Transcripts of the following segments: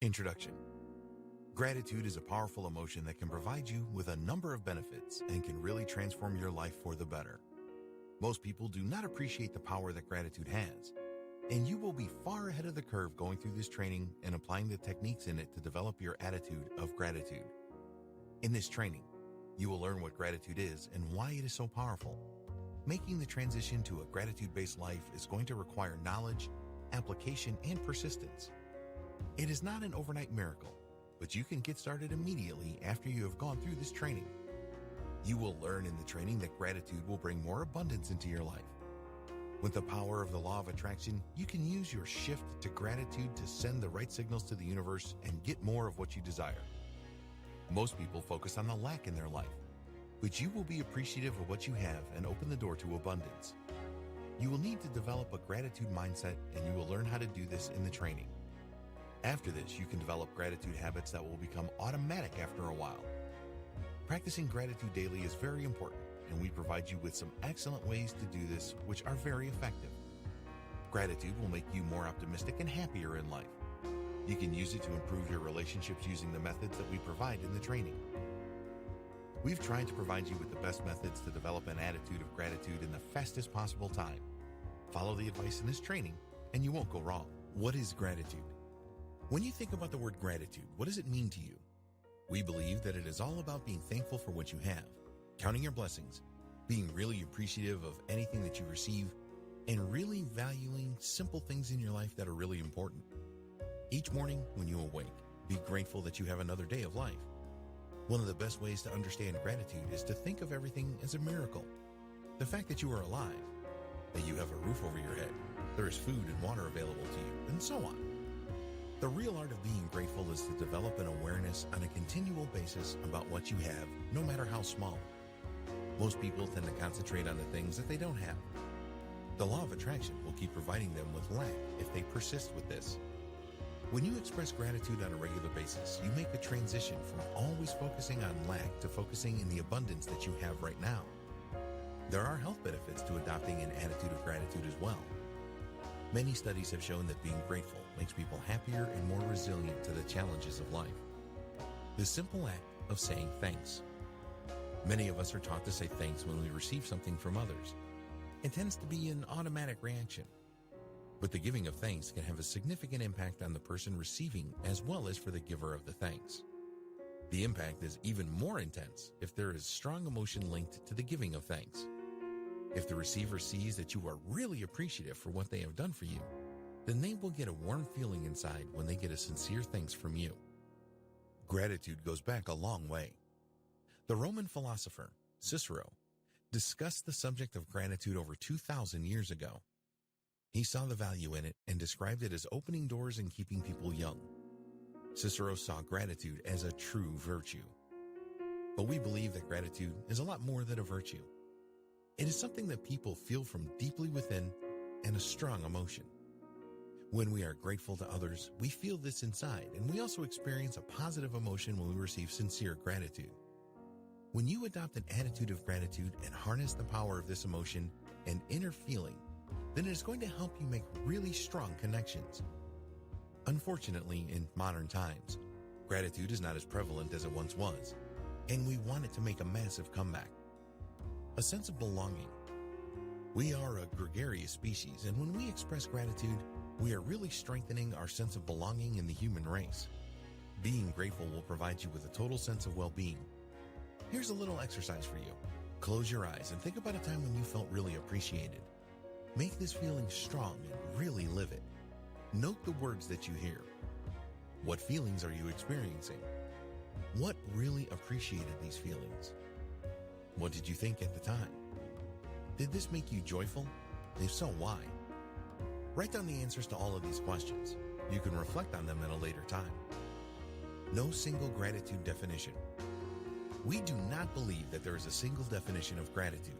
Introduction. Gratitude is a powerful emotion that can provide you with a number of benefits and can really transform your life for the better. Most people do not appreciate the power that gratitude has, and you will be far ahead of the curve going through this training and applying the techniques in it to develop your attitude of gratitude. In this training, you will learn what gratitude is and why it is so powerful. Making the transition to a gratitude-based life is going to require knowledge, application, and persistence. It is not an overnight miracle, but you can get started immediately after you have gone through this training. You will learn in the training that gratitude will bring more abundance into your life. With the power of the law of attraction, you can use your shift to gratitude to send the right signals to the universe and get more of what you desire. Most people focus on the lack in their life, but you will be appreciative of what you have and open the door to abundance. You will need to develop a gratitude mindset, and you will learn how to do this in the training. After this, you can develop gratitude habits that will become automatic after a while. Practicing gratitude daily is very important, and we provide you with some excellent ways to do this, which are very effective. Gratitude will make you more optimistic and happier in life. You can use it to improve your relationships using the methods that we provide in the training. We've tried to provide you with the best methods to develop an attitude of gratitude in the fastest possible time. Follow the advice in this training, and you won't go wrong. What is gratitude? When you think about the word gratitude, what does it mean to you? We believe that it is all about being thankful for what you have, counting your blessings, being really appreciative of anything that you receive, and really valuing simple things in your life that are really important. Each morning when you awake, be grateful that you have another day of life. One of the best ways to understand gratitude is to think of everything as a miracle. The fact that you are alive, that you have a roof over your head, there is food and water available to you, and so on. The real art of being grateful is to develop an awareness on a continual basis about what you have, no matter how small. Most people tend to concentrate on the things that they don't have. The law of attraction will keep providing them with lack if they persist with this. When you express gratitude on a regular basis, you make a transition from always focusing on lack to focusing in the abundance that you have right now. There are health benefits to adopting an attitude of gratitude as well. Many studies have shown that being grateful makes people happier and more resilient to the challenges of life. The simple act of saying thanks. Many of us are taught to say thanks when we receive something from others. It tends to be an automatic reaction. But the giving of thanks can have a significant impact on the person receiving as well as for the giver of the thanks. The impact is even more intense if there is strong emotion linked to the giving of thanks. If the receiver sees that you are really appreciative for what they have done for you, then they will get a warm feeling inside when they get a sincere thanks from you. Gratitude goes back a long way. The Roman philosopher, Cicero, discussed the subject of gratitude over 2,000 years ago. He saw the value in it and described it as opening doors and keeping people young. Cicero saw gratitude as a true virtue. But we believe that gratitude is a lot more than a virtue. It is something that people feel from deeply within and a strong emotion. When we are grateful to others, we feel this inside, and we also experience a positive emotion when we receive sincere gratitude. When you adopt an attitude of gratitude and harness the power of this emotion and inner feeling, then it is going to help you make really strong connections. Unfortunately, in modern times, gratitude is not as prevalent as it once was, and we want it to make a massive comeback. A sense of belonging. We are a gregarious species, and when we express gratitude, we are really strengthening our sense of belonging in the human race. Being grateful will provide you with a total sense of well-being. Here's a little exercise for you. Close your eyes and think about a time when you felt really appreciated. Make this feeling strong and really live it. Note the words that you hear. What feelings are you experiencing? What really appreciated these feelings? What did you think at the time? Did this make you joyful? If so, why? Write down the answers to all of these questions. You can reflect on them at a later time. No single gratitude definition. We do not believe that there is a single definition of gratitude.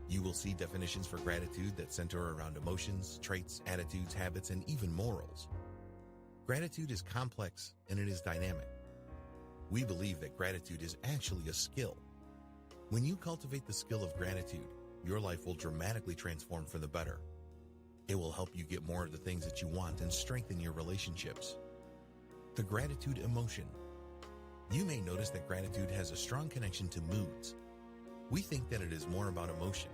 You will see definitions for gratitude that center around emotions, traits, attitudes, habits, and even morals. Gratitude is complex and it is dynamic. We believe that gratitude is actually a skill. When you cultivate the skill of gratitude, your life will dramatically transform for the better. It will help you get more of the things that you want and strengthen your relationships. The gratitude emotion. You may notice that gratitude has a strong connection to moods. We think that it is more about emotion.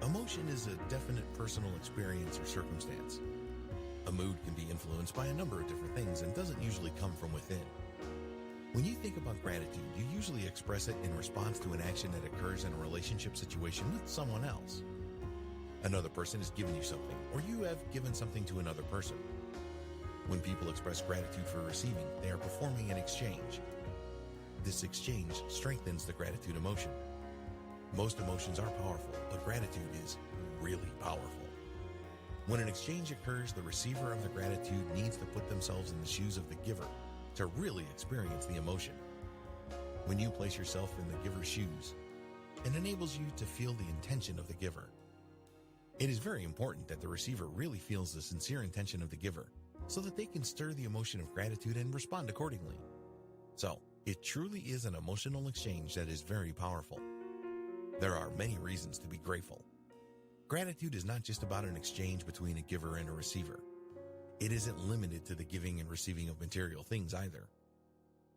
Emotion is a definite personal experience or circumstance. A mood can be influenced by a number of different things and doesn't usually come from within. When you think about gratitude, you usually express it in response to an action that occurs in a relationship situation with someone else. Another person has given you something, or you have given something to another person. When people express gratitude for receiving, they are performing an exchange. This exchange strengthens the gratitude emotion. Most emotions are powerful, but gratitude is really powerful. When an exchange occurs, the receiver of the gratitude needs to put themselves in the shoes of the giver to really experience the emotion. When you place yourself in the giver's shoes, it enables you to feel the intention of the giver. It is very important that the receiver really feels the sincere intention of the giver so that they can stir the emotion of gratitude and respond accordingly. So, it truly is an emotional exchange that is very powerful. There are many reasons to be grateful. Gratitude is not just about an exchange between a giver and a receiver. It isn't limited to the giving and receiving of material things either.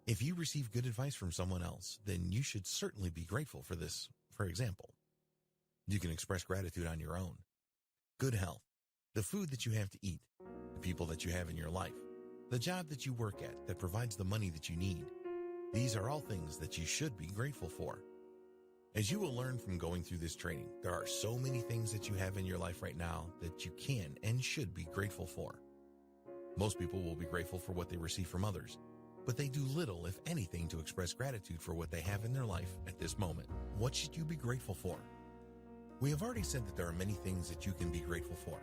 If you receive good advice from someone else, then you should certainly be grateful for this. For example, you can express gratitude on your own. Good health, the food that you have to eat, the people that you have in your life, the job that you work at that provides the money that you need. These are all things that you should be grateful for. As you will learn from going through this training, there are so many things that you have in your life right now that you can and should be grateful for. Most people will be grateful for what they receive from others, but they do little, if anything, to express gratitude for what they have in their life at this moment. What should you be grateful for? We have already said that there are many things that you can be grateful for.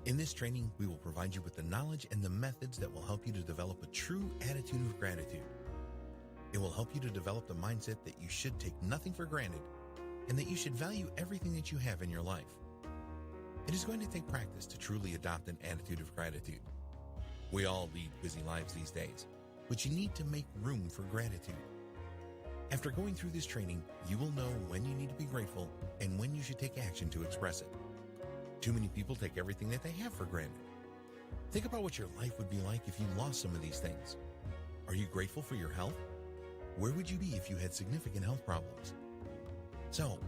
In this training, we will provide you with the knowledge and the methods that will help you to develop a true attitude of gratitude. It will help you to develop the mindset that you should take nothing for granted and that you should value everything that you have in your life. It is going to take practice to truly adopt an attitude of gratitude. We all lead busy lives these days, but you need to make room for gratitude. After going through this training, you will know when you need to be grateful and when you should take action to express it. Too many people take everything that they have for granted. Think about what your life would be like if you lost some of these things. Are you grateful for your health? Where would you be if you had significant health problems? So,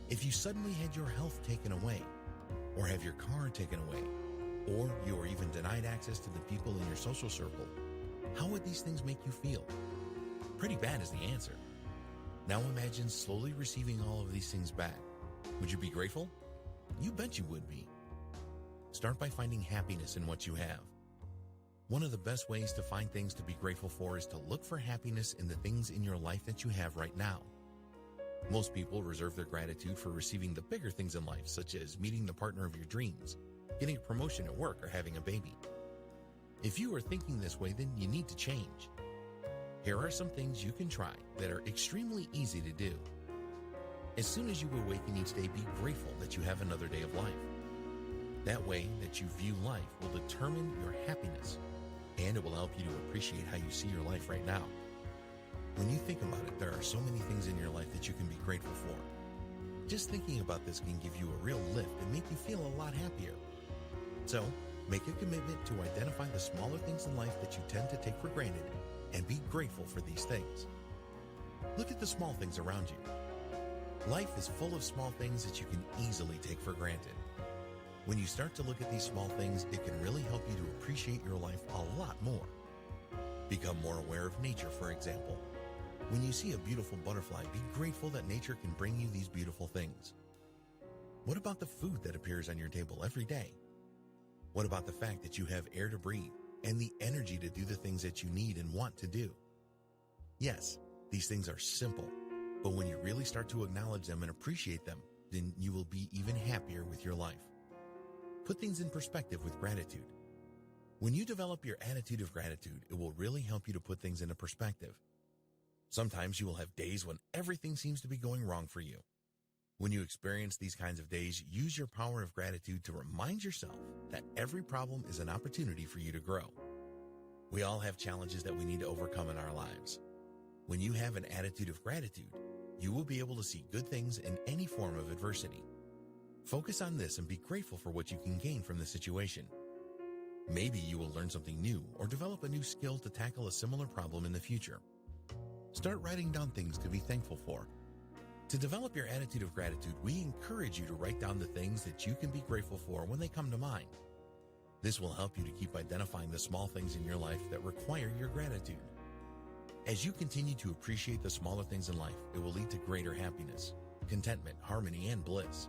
if you suddenly had your health taken away, or have your car taken away, or you are even denied access to the people in your social circle, how would these things make you feel? Pretty bad is the answer. Now imagine slowly receiving all of these things back. Would you be grateful? You bet you would be. Start by finding happiness in what you have. One of the best ways to find things to be grateful for is to look for happiness in the things in your life that you have right now. Most people reserve their gratitude for receiving the bigger things in life, such as meeting the partner of your dreams, getting a promotion at work, or having a baby. If you are thinking this way, then you need to change. Here are some things you can try that are extremely easy to do. As soon as you awaken each day, be grateful that you have another day of life. That way that you view life will determine your happiness, and it will help you to appreciate how you see your life right now. When you think about it, there are so many things in your life that you can be grateful for. Just thinking about this can give you a real lift and make you feel a lot happier. So, make a commitment to identify the smaller things in life that you tend to take for granted and be grateful for these things. Look at the small things around you. Life is full of small things that you can easily take for granted. When you start to look at these small things, it can really help you to appreciate your life a lot more. Become more aware of nature, for example. When you see a beautiful butterfly, be grateful that nature can bring you these beautiful things. What about the food that appears on your table every day? What about the fact that you have air to breathe and the energy to do the things that you need and want to do? Yes, these things are simple, but when you really start to acknowledge them and appreciate them, then you will be even happier with your life. Put things in perspective with gratitude. When you develop your attitude of gratitude, it will really help you to put things into perspective. Sometimes you will have days when everything seems to be going wrong for you. When you experience these kinds of days, use your power of gratitude to remind yourself that every problem is an opportunity for you to grow. We all have challenges that we need to overcome in our lives. When you have an attitude of gratitude, you will be able to see good things in any form of adversity. Focus on this and be grateful for what you can gain from the situation. Maybe you will learn something new or develop a new skill to tackle a similar problem in the future. Start writing down things to be thankful for. To develop your attitude of gratitude, we encourage you to write down the things that you can be grateful for when they come to mind. This will help you to keep identifying the small things in your life that require your gratitude. As you continue to appreciate the smaller things in life, it will lead to greater happiness, contentment, harmony, and bliss.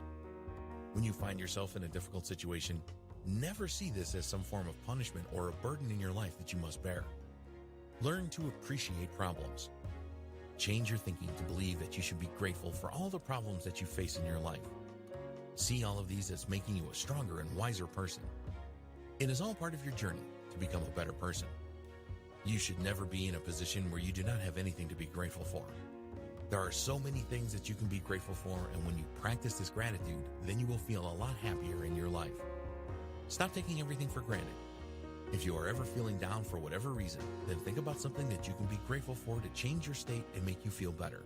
When you find yourself in a difficult situation, never see this as some form of punishment or a burden in your life that you must bear. Learn to appreciate problems. Change your thinking to believe that you should be grateful for all the problems that you face in your life. See all of these as making you a stronger and wiser person. It is all part of your journey to become a better person. You should never be in a position where you do not have anything to be grateful for. There are so many things that you can be grateful for, and when you practice this gratitude, then you will feel a lot happier in your life. Stop taking everything for granted. If you are ever feeling down for whatever reason, then think about something that you can be grateful for to change your state and make you feel better.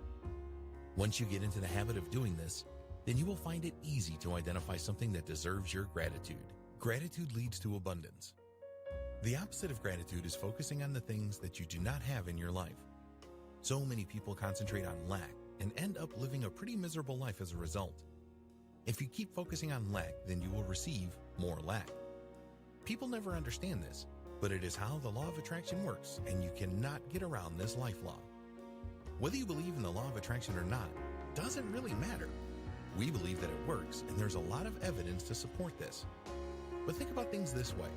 Once you get into the habit of doing this, then you will find it easy to identify something that deserves your gratitude. Gratitude leads to abundance. The opposite of gratitude is focusing on the things that you do not have in your life. So many people concentrate on lack and end up living a pretty miserable life as a result. If you keep focusing on lack, then you will receive more lack. People never understand this, but it is how the law of attraction works, and you cannot get around this life law. Whether you believe in the law of attraction or not doesn't really matter. We believe that it works, and there's a lot of evidence to support this. But think about things this way.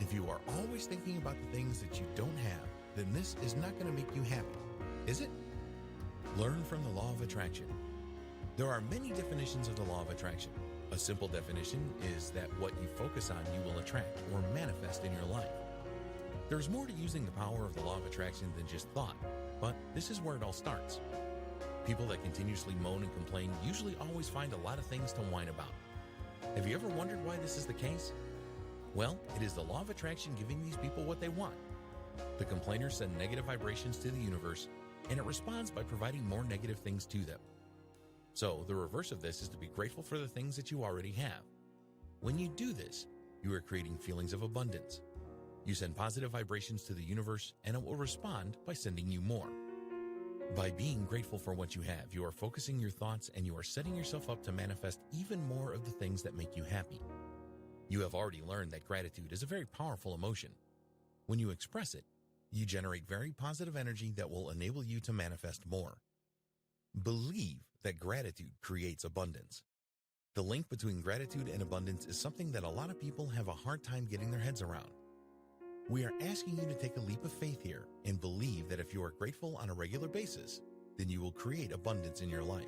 If you are always thinking about the things that you don't have, then this is not going to make you happy, is it? Learn from the law of attraction. There are many definitions of the law of attraction. A simple definition is that what you focus on you will attract or manifest in your life. There's more to using the power of the law of attraction than just thought, but this is where it all starts. People that continuously moan and complain usually always find a lot of things to whine about. Have you ever wondered why this is the case? Well, it is the law of attraction giving these people what they want. The complainers send negative vibrations to the universe, and it responds by providing more negative things to them. So the reverse of this is to be grateful for the things that you already have. When you do this, you are creating feelings of abundance. You send positive vibrations to the universe, and it will respond by sending you more. By being grateful for what you have, you are focusing your thoughts and you are setting yourself up to manifest even more of the things that make you happy. You have already learned that gratitude is a very powerful emotion. When you express it, you generate very positive energy that will enable you to manifest more. Believe that gratitude creates abundance. The link between gratitude and abundance is something that a lot of people have a hard time getting their heads around. We are asking you to take a leap of faith here and believe that if you are grateful on a regular basis, then you will create abundance in your life.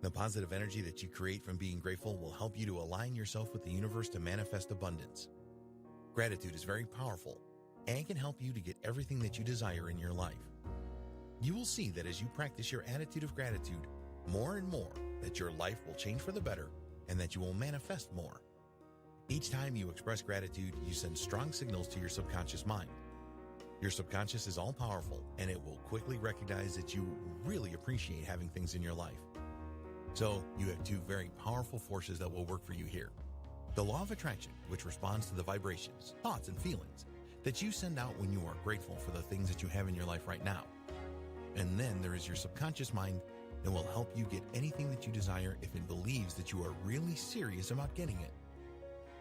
The positive energy that you create from being grateful will help you to align yourself with the universe to manifest abundance. Gratitude is very powerful and can help you to get everything that you desire in your life. You will see that as you practice your attitude of gratitude more and more, that your life will change for the better and that you will manifest more. Each time you express gratitude, you send strong signals to your subconscious mind. Your subconscious is all-powerful, and it will quickly recognize that you really appreciate having things in your life. So, you have two very powerful forces that will work for you here. The law of attraction, which responds to the vibrations, thoughts, and feelings that you send out when you are grateful for the things that you have in your life right now. And then there is your subconscious mind that will help you get anything that you desire if it believes that you are really serious about getting it.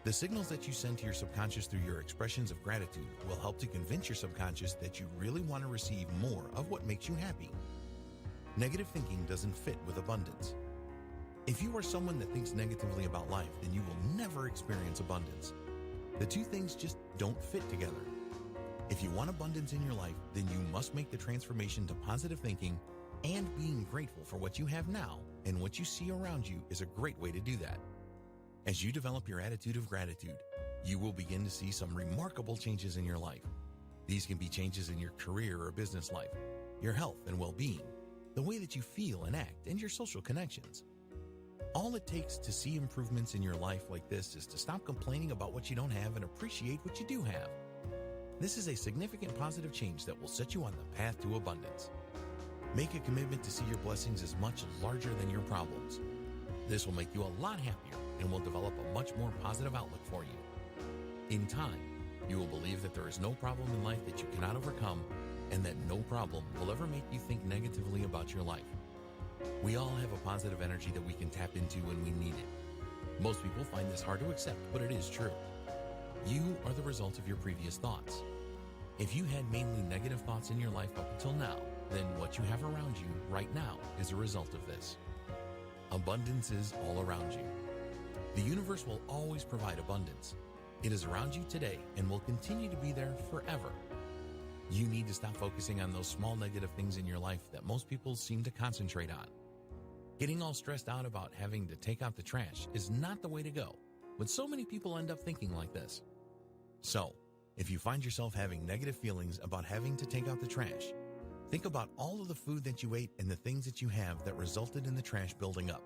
The signals that you send to your subconscious through your expressions of gratitude will help to convince your subconscious that you really want to receive more of what makes you happy. Negative thinking doesn't fit with abundance. If you are someone that thinks negatively about life, then you will never experience abundance. The two things just don't fit together. If you want abundance in your life, then you must make the transformation to positive thinking, and being grateful for what you have now and what you see around you is a great way to do that. As you develop your attitude of gratitude, you will begin to see some remarkable changes in your life. These can be changes in your career or business life, your health and well-being, the way that you feel and act, and your social connections. All it takes to see improvements in your life like this is to stop complaining about what you don't have and appreciate what you do have. This is a significant positive change that will set you on the path to abundance. Make a commitment to see your blessings as much larger than your problems. This will make you a lot happier and will develop a much more positive outlook for you. In time, you will believe that there is no problem in life that you cannot overcome, and that no problem will ever make you think negatively about your life. We all have a positive energy that we can tap into when we need it. Most people find this hard to accept, but it is true. You are the result of your previous thoughts. If you had mainly negative thoughts in your life up until now, then what you have around you right now is a result of this. Abundance is all around you. The universe will always provide abundance. It is around you today and will continue to be there forever. You need to stop focusing on those small negative things in your life that most people seem to concentrate on. Getting all stressed out about having to take out the trash is not the way to go, but so many people end up thinking like this. So, if you find yourself having negative feelings about having to take out the trash, think about all of the food that you ate and the things that you have that resulted in the trash building up.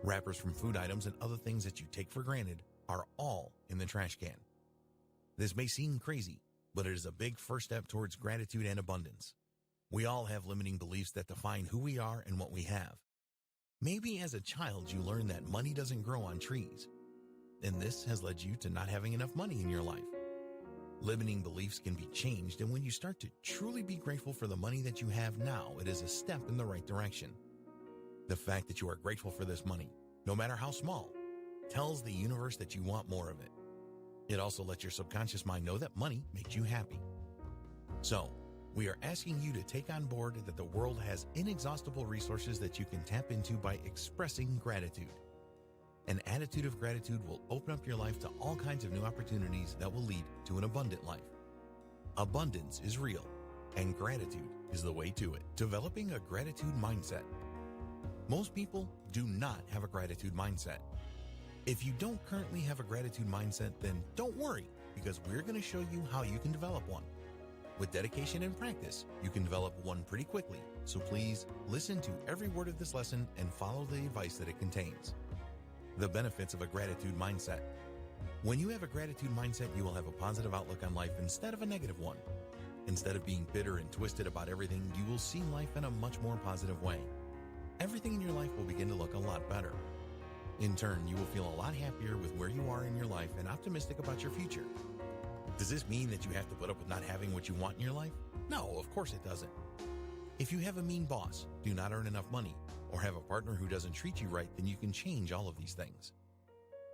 Wrappers from food items and other things that you take for granted are all in the trash can. This may seem crazy, but it is a big first step towards gratitude and abundance. We all have limiting beliefs that define who we are and what we have. Maybe as a child you learned that money doesn't grow on trees, and this has led you to not having enough money in your life. Limiting beliefs can be changed, and when you start to truly be grateful for the money that you have now, it is a step in the right direction. The fact that you are grateful for this money, no matter how small, tells the universe that you want more of it. It also lets your subconscious mind know that money makes you happy. So, we are asking you to take on board that the world has inexhaustible resources that you can tap into by expressing gratitude. An attitude of gratitude will open up your life to all kinds of new opportunities that will lead to an abundant life. Abundance is real, and gratitude is the way to it. Developing a gratitude mindset. Most people do not have a gratitude mindset. If you don't currently have a gratitude mindset, then don't worry, because we're going to show you how you can develop one. With dedication and practice, you can develop one pretty quickly, so please listen to every word of this lesson and follow the advice that it contains. The benefits of a gratitude mindset. When you have a gratitude mindset, you will have a positive outlook on life instead of a negative one. Instead of being bitter and twisted about everything, you will see life in a much more positive way. Everything in your life will begin to look a lot better. In turn, you will feel a lot happier with where you are in your life and optimistic about your future. Does this mean that you have to put up with not having what you want in your life? No, of course it doesn't. If you have a mean boss, do not earn enough money, or have a partner who doesn't treat you right, then you can change all of these things.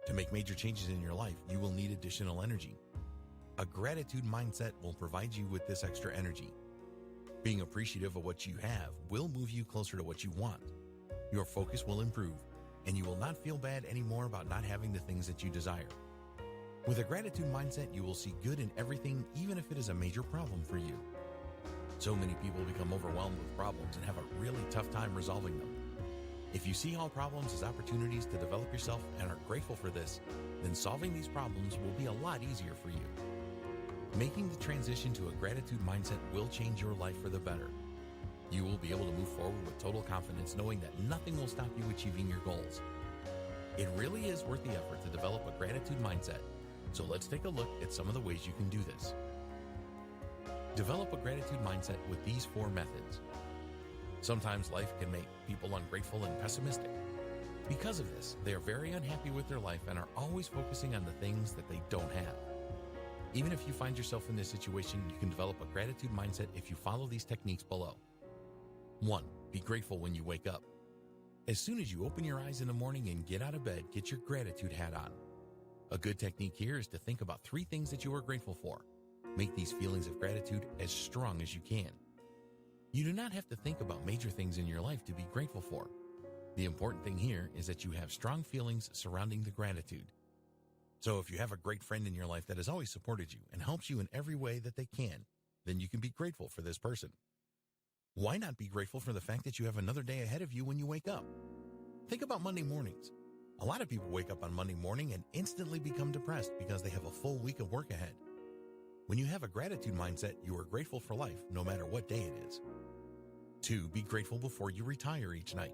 To make major changes in your life, you will need additional energy. A gratitude mindset will provide you with this extra energy. Being appreciative of what you have will move you closer to what you want. Your focus will improve, and you will not feel bad anymore about not having the things that you desire. With a gratitude mindset, you will see good in everything, even if it is a major problem for you. So many people become overwhelmed with problems and have a really tough time resolving them. If you see all problems as opportunities to develop yourself and are grateful for this, then solving these problems will be a lot easier for you. Making the transition to a gratitude mindset will change your life for the better. You will be able to move forward with total confidence, knowing that nothing will stop you achieving your goals. It really is worth the effort to develop a gratitude mindset. So let's take a look at some of the ways you can do this. Develop a gratitude mindset with these 4 methods. Sometimes life can make people ungrateful and pessimistic. Because of this, they are very unhappy with their life and are always focusing on the things that they don't have. Even if you find yourself in this situation, you can develop a gratitude mindset if you follow these techniques below. 1. Be grateful when you wake up. As soon as you open your eyes in the morning and get out of bed, get your gratitude hat on. A good technique here is to think about 3 things that you are grateful for. Make these feelings of gratitude as strong as you can. You do not have to think about major things in your life to be grateful for. The important thing here is that you have strong feelings surrounding the gratitude. So if you have a great friend in your life that has always supported you and helps you in every way that they can, then you can be grateful for this person. Why not be grateful for the fact that you have another day ahead of you when you wake up? Think about Monday mornings. A lot of people wake up on Monday morning and instantly become depressed because they have a full week of work ahead. When you have a gratitude mindset, you are grateful for life no matter what day it is. 2. Be grateful before you retire each night.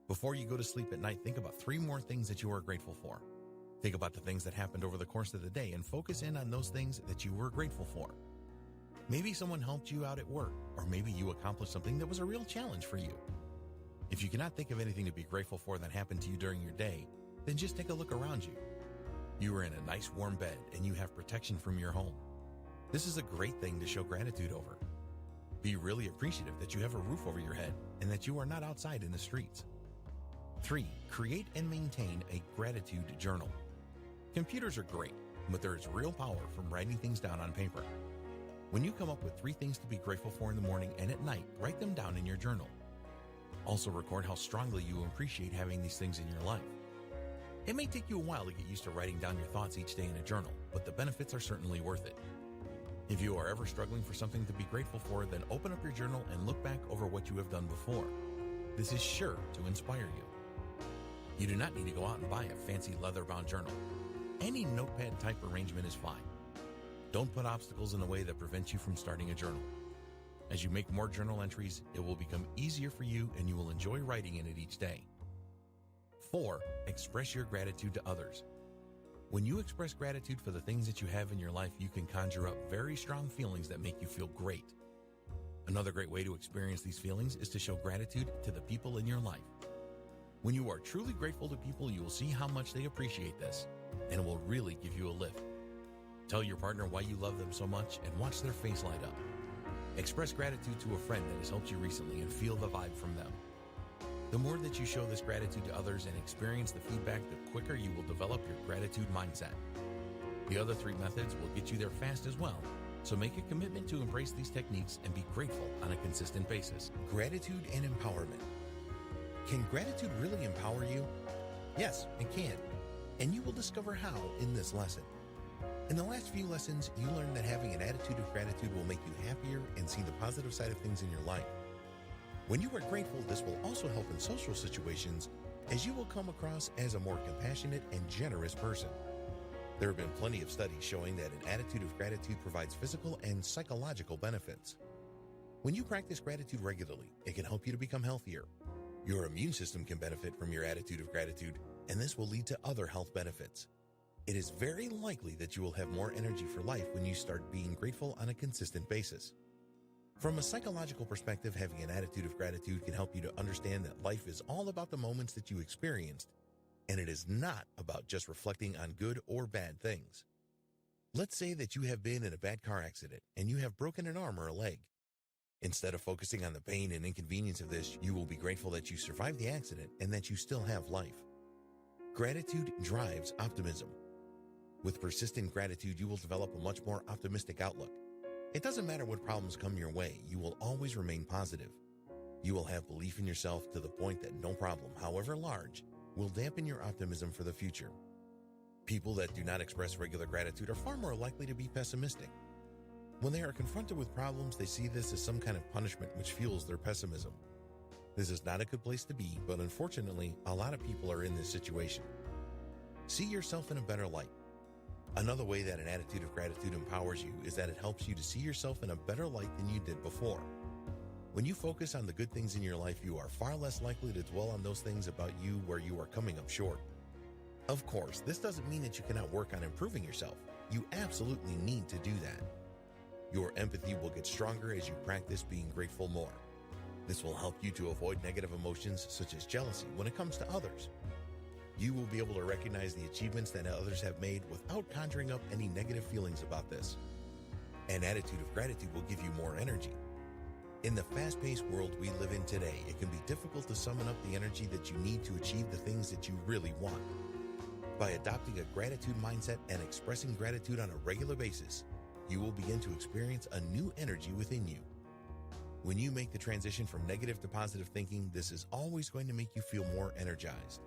Before you go to sleep at night, think about 3 more things that you are grateful for. Think about the things that happened over the course of the day and focus in on those things that you were grateful for. Maybe someone helped you out at work, or maybe you accomplished something that was a real challenge for you. If you cannot think of anything to be grateful for that happened to you during your day, then just take a look around you. You are in a nice warm bed and you have protection from your home. This is a great thing to show gratitude over. Be really appreciative that you have a roof over your head and that you are not outside in the streets. 3. Create and maintain a gratitude journal. Computers are great, but there is real power from writing things down on paper. When you come up with 3 things to be grateful for in the morning and at night, write them down in your journal. Also record how strongly you appreciate having these things in your life. It may take you a while to get used to writing down your thoughts each day in a journal, but the benefits are certainly worth it. If you are ever struggling for something to be grateful for, then open up your journal and look back over what you have done before. This is sure to inspire you. You do not need to go out and buy a fancy leather-bound journal. Any notepad type arrangement is fine. Don't put obstacles in the way that prevent you from starting a journal. As you make more journal entries, it will become easier for you and you will enjoy writing in it each day. 4. Express your gratitude to others. When you express gratitude for the things that you have in your life, you can conjure up very strong feelings that make you feel great. Another great way to experience these feelings is to show gratitude to the people in your life. When you are truly grateful to people, you will see how much they appreciate this, and it will really give you a lift. Tell your partner why you love them so much and watch their face light up. Express gratitude to a friend that has helped you recently and feel the vibe from them. The more that you show this gratitude to others and experience the feedback, the quicker you will develop your gratitude mindset. The other 3 methods will get you there fast as well, so make a commitment to embrace these techniques and be grateful on a consistent basis. Gratitude and empowerment. Can gratitude really empower you? Yes, it can, and you will discover how in this lesson. In the last few lessons, you learned that having an attitude of gratitude will make you happier and see the positive side of things in your life. When you are grateful, this will also help in social situations, as you will come across as a more compassionate and generous person. There have been plenty of studies showing that an attitude of gratitude provides physical and psychological benefits. When you practice gratitude regularly, it can help you to become healthier. Your immune system can benefit from your attitude of gratitude, and this will lead to other health benefits. It is very likely that you will have more energy for life when you start being grateful on a consistent basis. From a psychological perspective, having an attitude of gratitude can help you to understand that life is all about the moments that you experienced, and it is not about just reflecting on good or bad things. Let's say that you have been in a bad car accident and you have broken an arm or a leg. Instead of focusing on the pain and inconvenience of this, you will be grateful that you survived the accident and that you still have life. Gratitude drives optimism. With persistent gratitude, you will develop a much more optimistic outlook. It doesn't matter what problems come your way, you will always remain positive. You will have belief in yourself to the point that no problem, however large, will dampen your optimism for the future. People that do not express regular gratitude are far more likely to be pessimistic. When they are confronted with problems, they see this as some kind of punishment which fuels their pessimism. This is not a good place to be, but unfortunately, a lot of people are in this situation. See yourself in a better light. Another way that an attitude of gratitude empowers you is that it helps you to see yourself in a better light than you did before. When you focus on the good things in your life, you are far less likely to dwell on those things about you where you are coming up short. Of course, this doesn't mean that you cannot work on improving yourself. You absolutely need to do that. Your empathy will get stronger as you practice being grateful more. This will help you to avoid negative emotions such as jealousy when it comes to others. You will be able to recognize the achievements that others have made without conjuring up any negative feelings about this. An attitude of gratitude will give you more energy. In the fast-paced world we live in today, it can be difficult to summon up the energy that you need to achieve the things that you really want. By adopting a gratitude mindset and expressing gratitude on a regular basis, you will begin to experience a new energy within you. When you make the transition from negative to positive thinking, this is always going to make you feel more energized.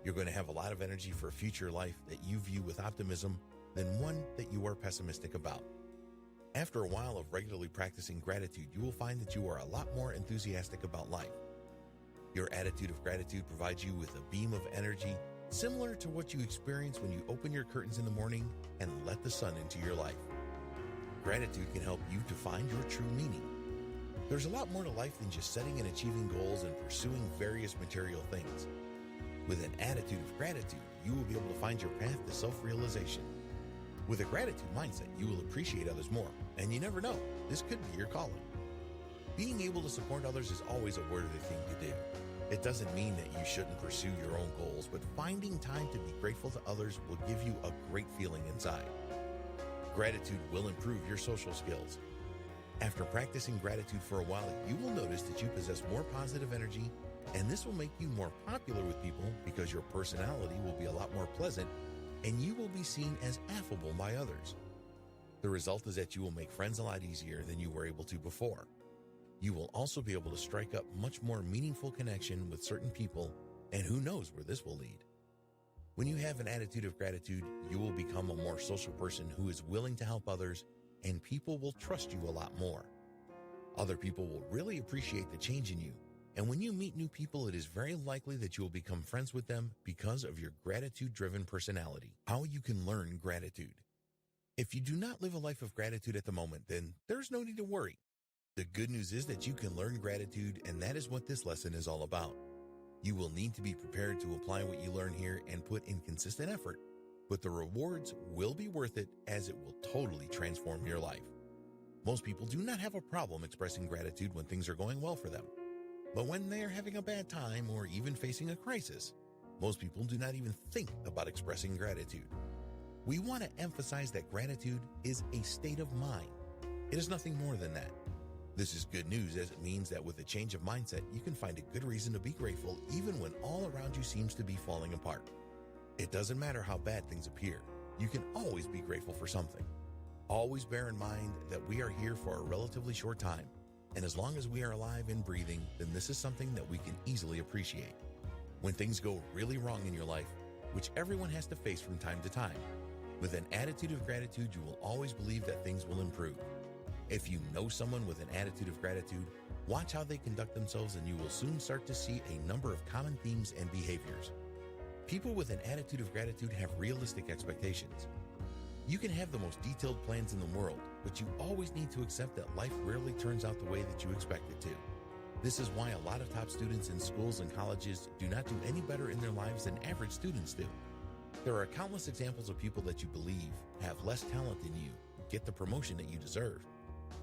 You're going to have a lot of energy for a future life that you view with optimism than one that you are pessimistic about. After a while of regularly practicing gratitude, you will find that you are a lot more enthusiastic about life. Your attitude of gratitude provides you with a beam of energy similar to what you experience when you open your curtains in the morning and let the sun into your life. Gratitude can help you to find your true meaning. There's a lot more to life than just setting and achieving goals and pursuing various material things. With an attitude of gratitude, you will be able to find your path to self-realization. With a gratitude mindset, you will appreciate others more, and you never know, this could be your calling. Being able to support others is always a worthy thing to do. It doesn't mean that you shouldn't pursue your own goals, but finding time to be grateful to others will give you a great feeling inside. Gratitude will improve your social skills. After practicing gratitude for a while, you will notice that you possess more positive energy, and this will make you more popular with people because your personality will be a lot more pleasant and you will be seen as affable by others. The result is that you will make friends a lot easier than you were able to before. You will also be able to strike up much more meaningful connection with certain people, and who knows where this will lead. When you have an attitude of gratitude, you will become a more social person who is willing to help others, and people will trust you a lot more. Other people will really appreciate the change in you, and when you meet new people, it is very likely that you will become friends with them because of your gratitude-driven personality. How you can learn gratitude. If you do not live a life of gratitude at the moment, then there's no need to worry. The good news is that you can learn gratitude, and that is what this lesson is all about. You will need to be prepared to apply what you learn here and put in consistent effort, but the rewards will be worth it as it will totally transform your life. Most people do not have a problem expressing gratitude when things are going well for them. But when they are having a bad time or even facing a crisis, most people do not even think about expressing gratitude. We want to emphasize that gratitude is a state of mind. It is nothing more than that. This is good news, as it means that with a change of mindset, you can find a good reason to be grateful even when all around you seems to be falling apart. It doesn't matter how bad things appear. You can always be grateful for something. Always bear in mind that we are here for a relatively short time, and as long as we are alive and breathing, then this is something that we can easily appreciate. When things go really wrong in your life, which everyone has to face from time to time, with an attitude of gratitude, you will always believe that things will improve. If you know someone with an attitude of gratitude, watch how they conduct themselves and you will soon start to see a number of common themes and behaviors. People with an attitude of gratitude have realistic expectations. You can have the most detailed plans in the world, but you always need to accept that life rarely turns out the way that you expect it to. This is why a lot of top students in schools and colleges do not do any better in their lives than average students do. There are countless examples of people that you believe have less talent than you get the promotion that you deserve.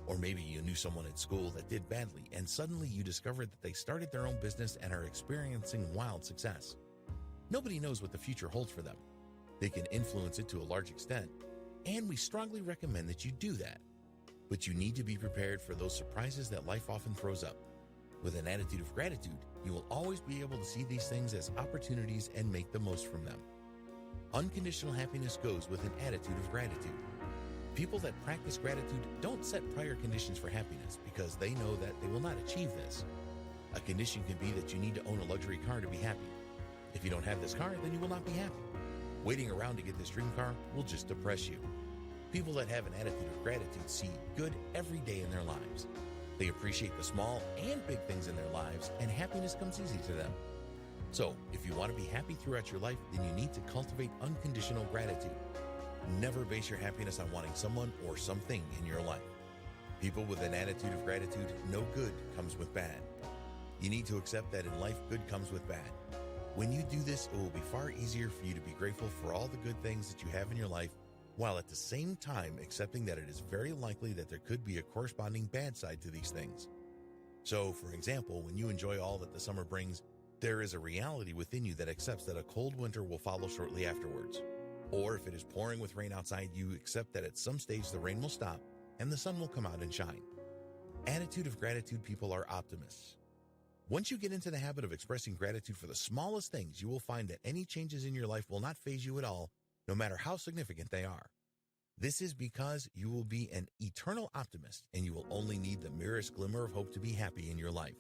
Or maybe you knew someone at school that did badly, and suddenly you discovered that they started their own business and are experiencing wild success. Nobody knows what the future holds for them. They can influence it to a large extent, and we strongly recommend that you do that. But you need to be prepared for those surprises that life often throws up. With an attitude of gratitude, you will always be able to see these things as opportunities and make the most from them. Unconditional happiness goes with an attitude of gratitude. People that practice gratitude don't set prior conditions for happiness because they know that they will not achieve this. A condition can be that you need to own a luxury car to be happy. If you don't have this car, then you will not be happy. Waiting around to get this dream car will just depress you. People that have an attitude of gratitude see good every day in their lives. They appreciate the small and big things in their lives, and happiness comes easy to them. So, if you want to be happy throughout your life, then you need to cultivate unconditional gratitude. Never base your happiness on wanting someone or something in your life. People with an attitude of gratitude know good comes with bad. You need to accept that in life, good comes with bad. When you do this, it will be far easier for you to be grateful for all the good things that you have in your life, while at the same time accepting that it is very likely that there could be a corresponding bad side to these things. So, for example, when you enjoy all that the summer brings, there is a reality within you that accepts that a cold winter will follow shortly afterwards. Or if it is pouring with rain outside, you accept that at some stage the rain will stop and the sun will come out and shine. Attitude of gratitude people are optimists. Once you get into the habit of expressing gratitude for the smallest things, you will find that any changes in your life will not faze you at all, no matter how significant they are. This is because you will be an eternal optimist and you will only need the merest glimmer of hope to be happy in your life.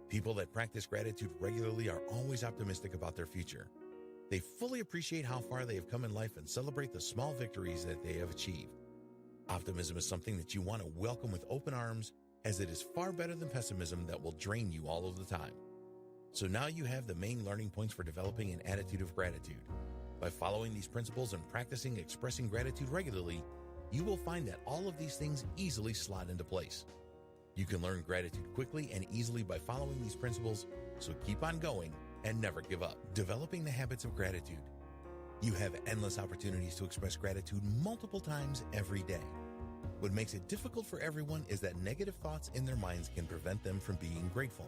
People that practice gratitude regularly are always optimistic about their future. They fully appreciate how far they have come in life and celebrate the small victories that they have achieved. Optimism is something that you want to welcome with open arms, as it is far better than pessimism that will drain you all of the time. So now you have the main learning points for developing an attitude of gratitude. By following these principles and practicing expressing gratitude regularly, you will find that all of these things easily slot into place. You can learn gratitude quickly and easily by following these principles, so keep on going and never give up. Developing the habits of gratitude. You have endless opportunities to express gratitude multiple times every day. What makes it difficult for everyone is that negative thoughts in their minds can prevent them from being grateful.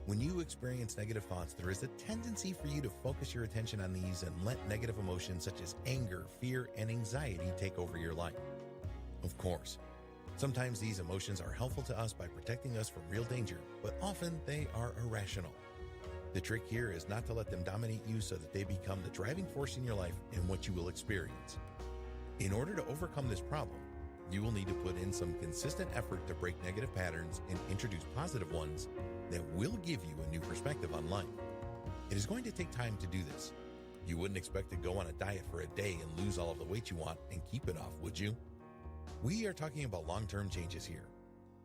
When you experience negative thoughts, there is a tendency for you to focus your attention on these and let negative emotions such as anger, fear, and anxiety take over your life. Of course, sometimes these emotions are helpful to us by protecting us from real danger, but often they are irrational. The trick here is not to let them dominate you so that they become the driving force in your life and what you will experience. In order to overcome this problem, you will need to put in some consistent effort to break negative patterns and introduce positive ones that will give you a new perspective on life. It is going to take time to do this. You wouldn't expect to go on a diet for a day and lose all of the weight you want and keep it off, would you? We are talking about long-term changes here.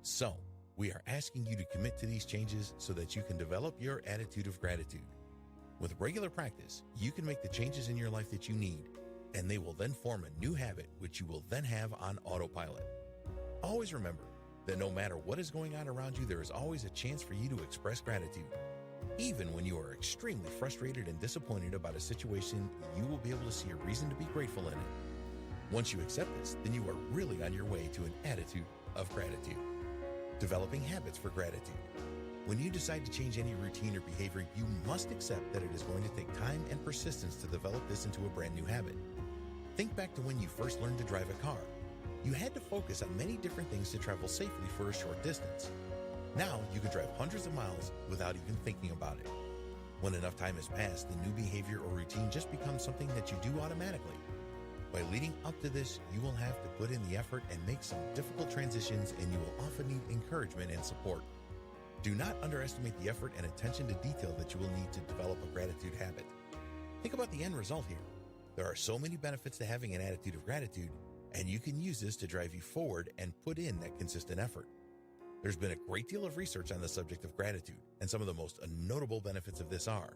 So, we are asking you to commit to these changes so that you can develop your attitude of gratitude. With regular practice, you can make the changes in your life that you need, and they will then form a new habit which you will then have on autopilot. Always remember that no matter what is going on around you, there is always a chance for you to express gratitude. Even when you are extremely frustrated and disappointed about a situation, you will be able to see a reason to be grateful in it. Once you accept this, then you are really on your way to an attitude of gratitude. Developing habits for gratitude. When you decide to change any routine or behavior, you must accept that it is going to take time and persistence to develop this into a brand new habit. Think back to when you first learned to drive a car. You had to focus on many different things to travel safely for a short distance. Now you can drive hundreds of miles without even thinking about it. When enough time has passed, the new behavior or routine just becomes something that you do automatically. By leading up to this, you will have to put in the effort and make some difficult transitions, and you will often need encouragement and support. Do not underestimate the effort and attention to detail that you will need to develop a gratitude habit. Think about the end result here. There are so many benefits to having an attitude of gratitude, and you can use this to drive you forward and put in that consistent effort. There's been a great deal of research on the subject of gratitude, and some of the most notable benefits of this are: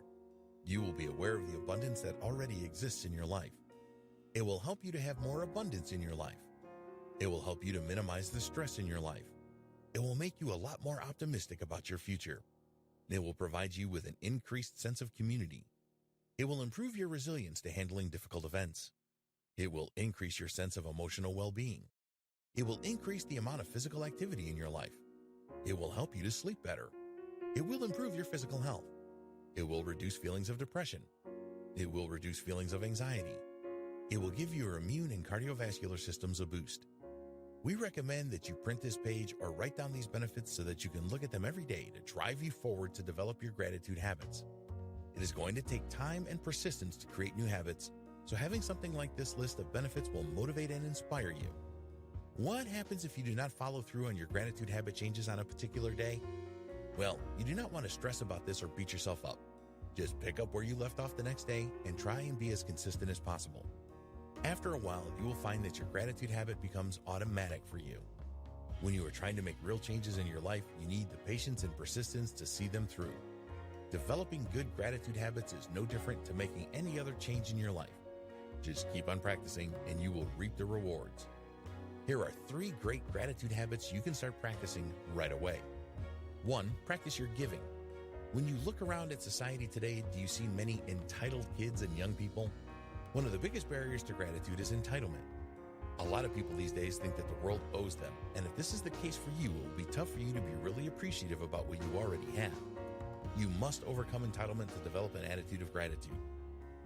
you will be aware of the abundance that already exists in your life. It will help you to have more abundance in your life. It will help you to minimize the stress in your life. It will make you a lot more optimistic about your future. It will provide you with an increased sense of community. It will improve your resilience to handling difficult events. It will increase your sense of emotional well-being. It will increase the amount of physical activity in your life. It will help you to sleep better. It will improve your physical health. It will reduce feelings of depression. It will reduce feelings of anxiety. It will give your immune and cardiovascular systems a boost. We recommend that you print this page or write down these benefits so that you can look at them every day to drive you forward to develop your gratitude habits. It is going to take time and persistence to create new habits, so having something like this list of benefits will motivate and inspire you. What happens if you do not follow through on your gratitude habit changes on a particular day? Well, you do not want to stress about this or beat yourself up. Just pick up where you left off the next day and try and be as consistent as possible. After a while, you will find that your gratitude habit becomes automatic for you. When you are trying to make real changes in your life, you need the patience and persistence to see them through. Developing good gratitude habits is no different to making any other change in your life. Just keep on practicing and you will reap the rewards. Here are 3 great gratitude habits you can start practicing right away. 1. Practice your giving. When you look around at society today, do you see many entitled kids and young people? One of the biggest barriers to gratitude is entitlement. A lot of people these days think that the world owes them, and if this is the case for you, it will be tough for you to be really appreciative about what you already have. You must overcome entitlement to develop an attitude of gratitude.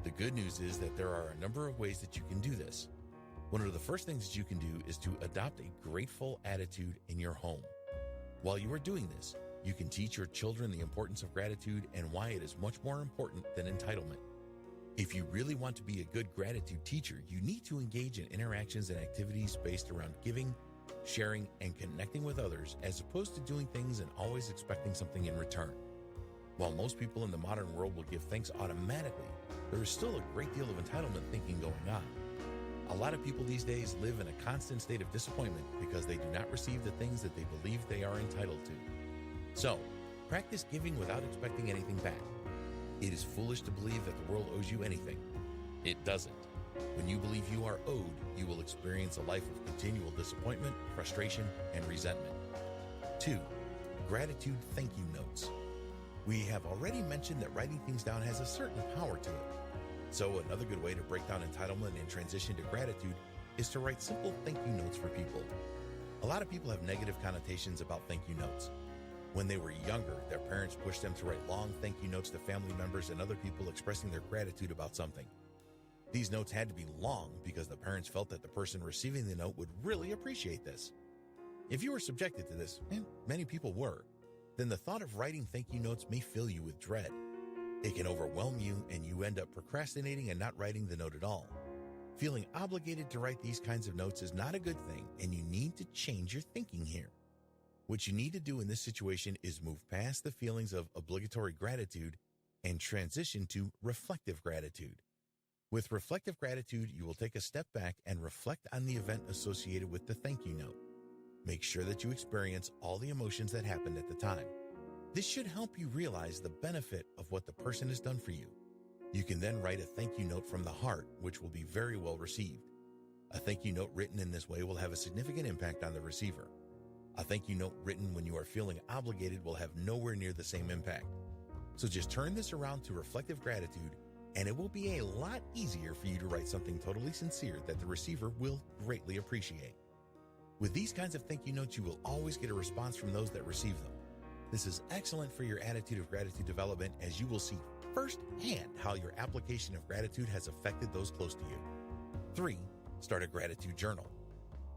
The good news is that there are a number of ways that you can do this. One of the first things that you can do is to adopt a grateful attitude in your home. While you are doing this, you can teach your children the importance of gratitude and why it is much more important than entitlement. If you really want to be a good gratitude teacher, you need to engage in interactions and activities based around giving, sharing, and connecting with others, as opposed to doing things and always expecting something in return. While most people in the modern world will give thanks automatically, there is still a great deal of entitlement thinking going on. A lot of people these days live in a constant state of disappointment because they do not receive the things that they believe they are entitled to. So, practice giving without expecting anything back. It is foolish to believe that the world owes you anything. It doesn't. When you believe you are owed, you will experience a life of continual disappointment, frustration, and resentment. 2. Gratitude thank you notes. We have already mentioned that writing things down has a certain power to it. So another good way to break down entitlement and transition to gratitude is to write simple thank you notes for people. A lot of people have negative connotations about thank you notes. When they were younger, their parents pushed them to write long thank you notes to family members and other people expressing their gratitude about something. These notes had to be long because the parents felt that the person receiving the note would really appreciate this. If you were subjected to this, and many people were, then the thought of writing thank you notes may fill you with dread. It can overwhelm you and you end up procrastinating and not writing the note at all. Feeling obligated to write these kinds of notes is not a good thing, and you need to change your thinking here. What you need to do in this situation is move past the feelings of obligatory gratitude and transition to reflective gratitude. With reflective gratitude, you will take a step back and reflect on the event associated with the thank you note. Make sure that you experience all the emotions that happened at the time. This should help you realize the benefit of what the person has done for you. You can then write a thank you note from the heart, which will be very well received. A thank you note written in this way will have a significant impact on the receiver. A thank you note written when you are feeling obligated will have nowhere near the same impact. So just turn this around to reflective gratitude, and it will be a lot easier for you to write something totally sincere that the receiver will greatly appreciate. With these kinds of thank you notes, you will always get a response from those that receive them. This is excellent for your attitude of gratitude development, as you will see firsthand how your application of gratitude has affected those close to you. 3. Start a gratitude journal.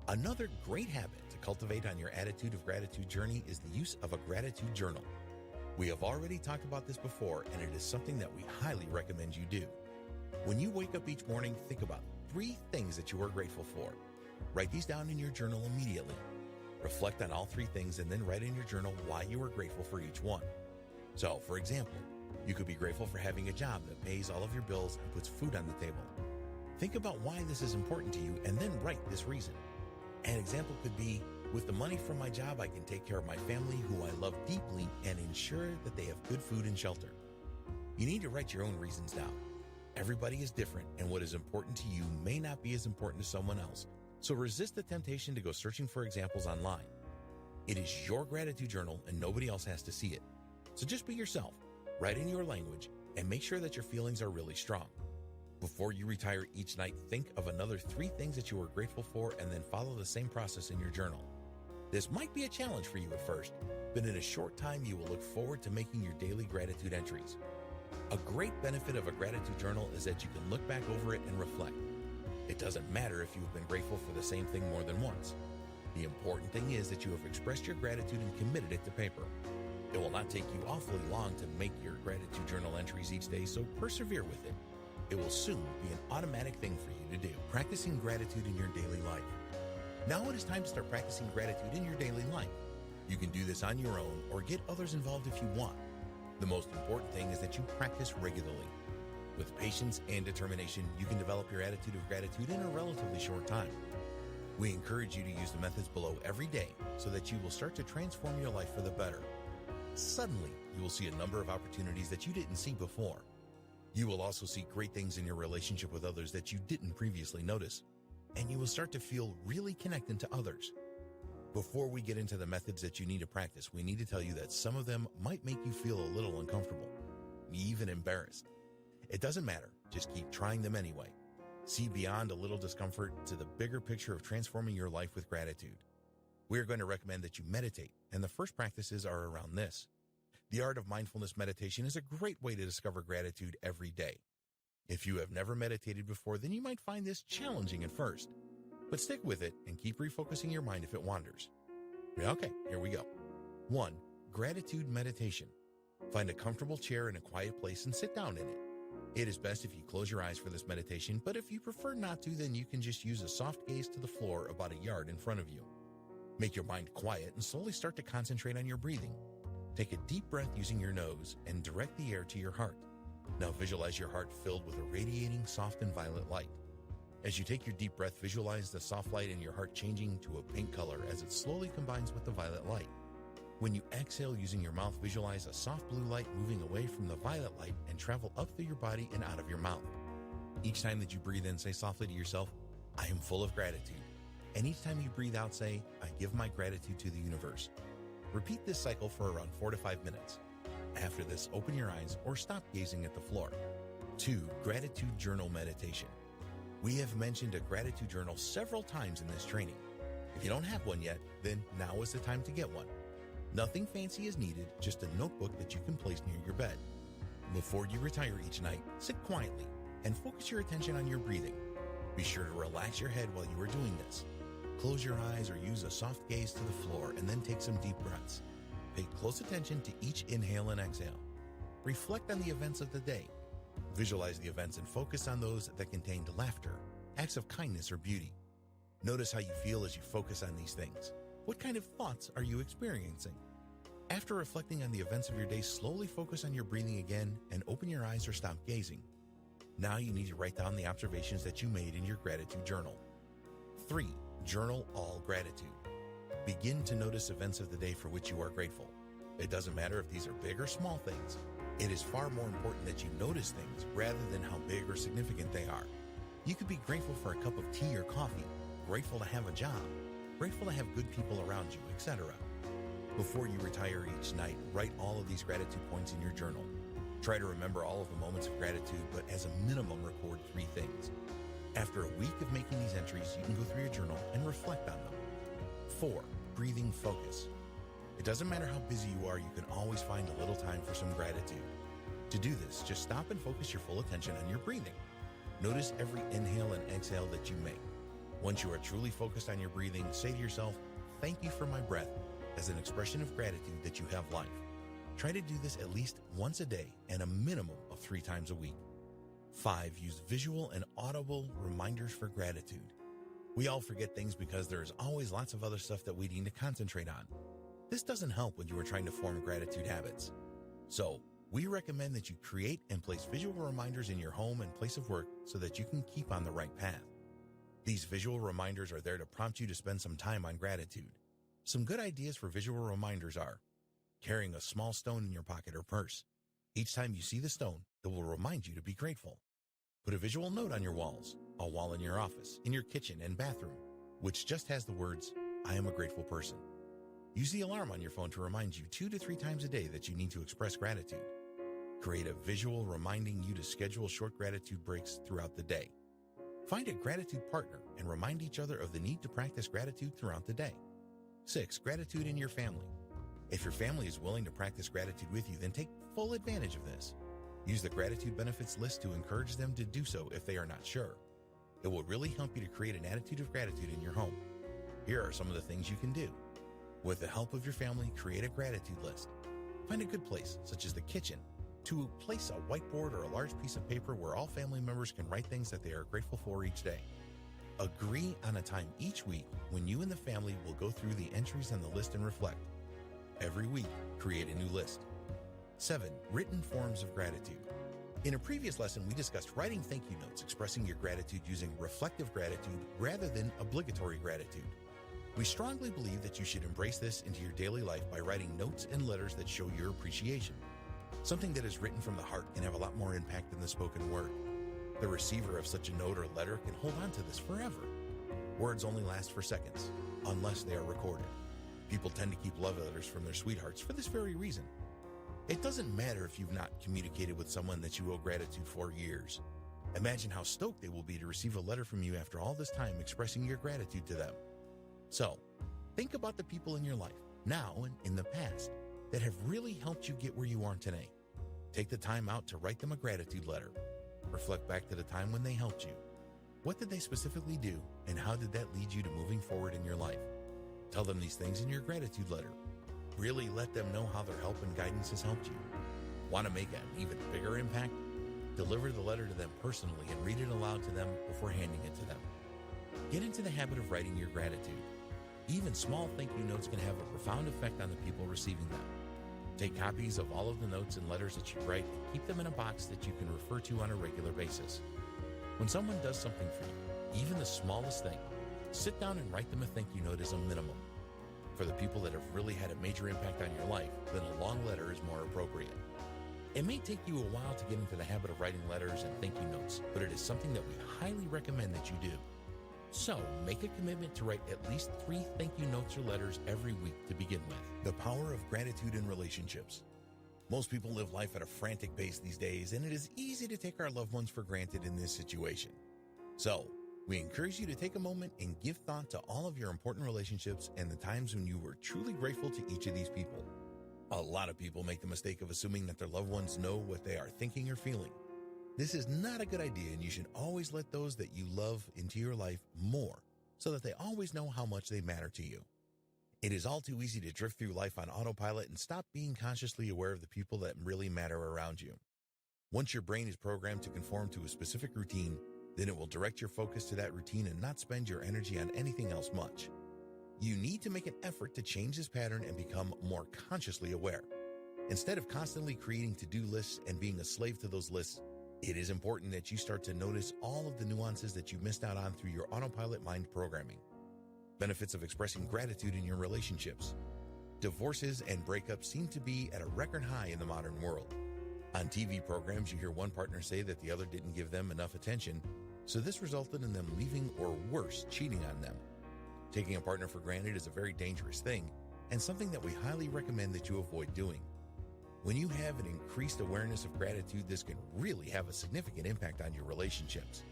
Another great habit to cultivate on your attitude of gratitude journey is the use of a gratitude journal. We have already talked about this before, and it is something that we highly recommend you do. When you wake up each morning, think about 3 things that you are grateful for. Write these down in your journal immediately. Reflect on all 3 things and then write in your journal why you are grateful for each one. So, for example, you could be grateful for having a job that pays all of your bills and puts food on the table. Think about why this is important to you and then write this reason. An example could be, with the money from my job, I can take care of my family, who I love deeply, and ensure that they have good food and shelter. You need to write your own reasons down. Everybody is different, and what is important to you may not be as important to someone else, so resist the temptation to go searching for examples online. It is your gratitude journal, and nobody else has to see it. So just be yourself, write in your language, and make sure that your feelings are really strong. Before you retire each night, think of another 3 things that you are grateful for and then follow the same process in your journal. This might be a challenge for you at first, but in a short time you will look forward to making your daily gratitude entries. A great benefit of a gratitude journal is that you can look back over it and reflect. It doesn't matter if you've been grateful for the same thing more than once. The important thing is that you have expressed your gratitude and committed it to paper. It will not take you awfully long to make your gratitude journal entries each day, so persevere with it. It will soon be an automatic thing for you to do. Practicing gratitude in your daily life. Now it is time to start practicing gratitude in your daily life. You can do this on your own or get others involved if you want. The most important thing is that you practice regularly. With patience and determination, you can develop your attitude of gratitude in a relatively short time. We encourage you to use the methods below every day so that you will start to transform your life for the better. Suddenly, you will see a number of opportunities that you didn't see before. You will also see great things in your relationship with others that you didn't previously notice, and you will start to feel really connected to others. Before we get into the methods that you need to practice, we need to tell you that some of them might make you feel a little uncomfortable, even embarrassed. It doesn't matter, just keep trying them anyway. See beyond a little discomfort to the bigger picture of transforming your life with gratitude. We are going to recommend that you meditate, and the first practices are around this. The art of mindfulness meditation is a great way to discover gratitude every day. If you have never meditated before, then you might find this challenging at first. But stick with it and keep refocusing your mind if it wanders. Okay, here we go. 1. Gratitude meditation. Find a comfortable chair in a quiet place and sit down in it. It is best if you close your eyes for this meditation, but if you prefer not to, then you can just use a soft gaze to the floor about a yard in front of you. Make your mind quiet and slowly start to concentrate on your breathing. Take a deep breath using your nose and direct the air to your heart. Now visualize your heart filled with a radiating soft and violet light. As you take your deep breath, visualize the soft light in your heart changing to a pink color as it slowly combines with the violet light. When you exhale using your mouth, visualize a soft blue light moving away from the violet light and travel up through your body and out of your mouth. Each time that you breathe in, say softly to yourself, I am full of gratitude. And each time you breathe out, say, I give my gratitude to the universe. Repeat this cycle for around 4 to 5 minutes. After this, open your eyes or stop gazing at the floor. 2. Gratitude journal meditation. We have mentioned a gratitude journal several times in this training. If you don't have one yet, then now is the time to get one. Nothing fancy is needed, just a notebook that you can place near your bed. Before you retire each night, sit quietly and focus your attention on your breathing. Be sure to relax your head while you are doing this. Close your eyes or use a soft gaze to the floor and then take some deep breaths. Pay close attention to each inhale and exhale. Reflect on the events of the day. Visualize the events and focus on those that contained laughter, acts of kindness, or beauty. Notice how you feel as you focus on these things. What kind of thoughts are you experiencing? After reflecting on the events of your day, slowly focus on your breathing again and open your eyes or stop gazing. Now you need to write down the observations that you made in your gratitude journal. 3. Journal all gratitude. Begin to notice events of the day for which you are grateful. It doesn't matter if these are big or small things. It is far more important that you notice things rather than how big or significant they are. You could be grateful for a cup of tea or coffee, grateful to have a job, grateful to have good people around you, etc. Before you retire each night, write all of these gratitude points in your journal. Try to remember all of the moments of gratitude, but as a minimum record 3 things. After a week of making these entries, you can go through your journal and reflect on them. 4. Breathing focus. It doesn't matter how busy you are, you can always find a little time for some gratitude. To do this, just stop and focus your full attention on your breathing. Notice every inhale and exhale that you make. Once you are truly focused on your breathing, say to yourself, "Thank you for my breath," as an expression of gratitude that you have life. Try to do this at least once a day and a minimum of 3 times a week. 5. Use visual and audible reminders for gratitude. We all forget things because there's always lots of other stuff that we need to concentrate on. This doesn't help when you are trying to form gratitude habits. So, we recommend that you create and place visual reminders in your home and place of work so that you can keep on the right path. These visual reminders are there to prompt you to spend some time on gratitude. Some good ideas for visual reminders are carrying a small stone in your pocket or purse. Each time you see the stone, it will remind you to be grateful. Put a visual note on your walls, a wall in your office, in your kitchen and bathroom, which just has the words, "I am a grateful person." Use the alarm on your phone to remind you 2 to 3 times a day that you need to express gratitude. Create a visual reminding you to schedule short gratitude breaks throughout the day. Find a gratitude partner and remind each other of the need to practice gratitude throughout the day. 6. Gratitude in your family. If your family is willing to practice gratitude with you, then take full advantage of this. Use the gratitude benefits list to encourage them to do so if they are not sure. It will really help you to create an attitude of gratitude in your home. Here are some of the things you can do. With the help of your family, create a gratitude list. Find a good place, such as the kitchen, to place a whiteboard or a large piece of paper where all family members can write things that they are grateful for each day. Agree on a time each week when you and the family will go through the entries on the list and reflect. Every week, create a new list. 7. Written forms of gratitude. In a previous lesson, we discussed writing thank you notes expressing your gratitude using reflective gratitude rather than obligatory gratitude. We strongly believe that you should embrace this into your daily life by writing notes and letters that show your appreciation. Something that is written from the heart can have a lot more impact than the spoken word. The receiver of such a note or letter can hold on to this forever. Words only last for seconds, unless they are recorded. People tend to keep love letters from their sweethearts for this very reason. It doesn't matter if you've not communicated with someone that you owe gratitude for years. Imagine how stoked they will be to receive a letter from you after all this time expressing your gratitude to them. So, think about the people in your life, now and in the past, that have really helped you get where you are today. Take the time out to write them a gratitude letter. Reflect back to the time when they helped you. What did they specifically do, and how did that lead you to moving forward in your life? Tell them these things in your gratitude letter. Really let them know how their help and guidance has helped you. Want to make an even bigger impact? Deliver the letter to them personally and read it aloud to them before handing it to them. Get into the habit of writing your gratitude. Even small thank you notes can have a profound effect on the people receiving them. Take copies of all of the notes and letters that you write and keep them in a box that you can refer to on a regular basis. When someone does something for you, even the smallest thing, sit down and write them a thank you note as a minimum. For the people that have really had a major impact on your life, then a long letter is more appropriate. It may take you a while to get into the habit of writing letters and thank you notes, but it is something that we highly recommend that you do. So, make a commitment to write at least 3 thank you notes or letters every week to begin with. The power of gratitude in relationships. Most people live life at a frantic pace these days, and it is easy to take our loved ones for granted in this situation. So, We encourage you to take a moment and give thought to all of your important relationships and the times when you were truly grateful to each of these people. A lot of people make the mistake of assuming that their loved ones know what they are thinking or feeling. This is not a good idea, and you should always let those that you love into your life more so that they always know how much they matter to you. It is all too easy to drift through life on autopilot and stop being consciously aware of the people that really matter around you. Once your brain is programmed to conform to a specific routine, then it will direct your focus to that routine and not spend your energy on anything else much. You need to make an effort to change this pattern and become more consciously aware. Instead of constantly creating to-do lists and being a slave to those lists, it is important that you start to notice all of the nuances that you missed out on through your autopilot mind programming. Benefits of expressing gratitude in your relationships. Divorces and breakups seem to be at a record high in the modern world. On TV programs, you hear one partner say that the other didn't give them enough attention, so this resulted in them leaving or worse, cheating on them. Taking a partner for granted is a very dangerous thing and something that we highly recommend that you avoid doing. When you have an increased awareness of gratitude, this can really have a significant impact on your relationships.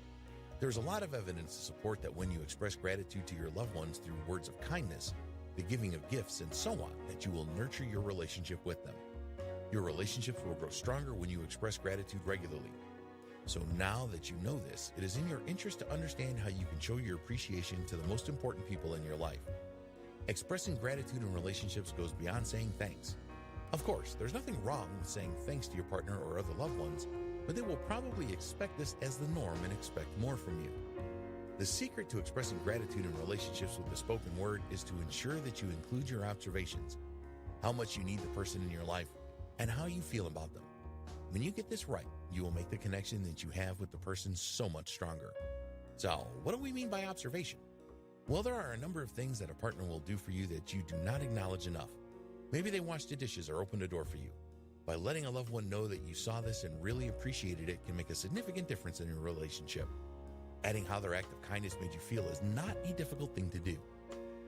There's a lot of evidence to support that when you express gratitude to your loved ones through words of kindness, the giving of gifts, and so on, that you will nurture your relationship with them. Your relationships will grow stronger when you express gratitude regularly. So now that you know this, it is in your interest to understand how you can show your appreciation to the most important people in your life. Expressing gratitude in relationships goes beyond saying thanks. Of course, there's nothing wrong with saying thanks to your partner or other loved ones, but they will probably expect this as the norm and expect more from you. The secret to expressing gratitude in relationships with the spoken word is to ensure that you include your observations, how much you need the person in your life, and how you feel about them. When you get this right, you will make the connection that you have with the person so much stronger. So, what do we mean by observation? Well, there are a number of things that a partner will do for you that you do not acknowledge enough. Maybe they washed the dishes or opened a door for you. By letting a loved one know that you saw this and really appreciated it can make a significant difference in your relationship. Adding how their act of kindness made you feel is not a difficult thing to do.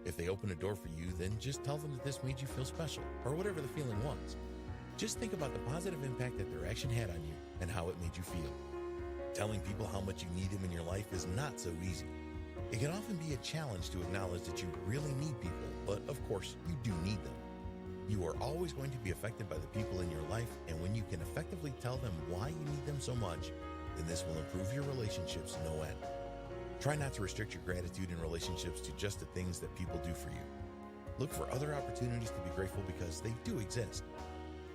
If they open a door for you, then just tell them that this made you feel special, or whatever the feeling was. Just think about the positive impact that their action had on you and how it made you feel. Telling people how much you need them in your life is not so easy. It can often be a challenge to acknowledge that you really need people, but of course, you do need them. You are always going to be affected by the people in your life, and when you can effectively tell them why you need them so much, then this will improve your relationships no end. Try not to restrict your gratitude in relationships to just the things that people do for you. Look for other opportunities to be grateful because they do exist.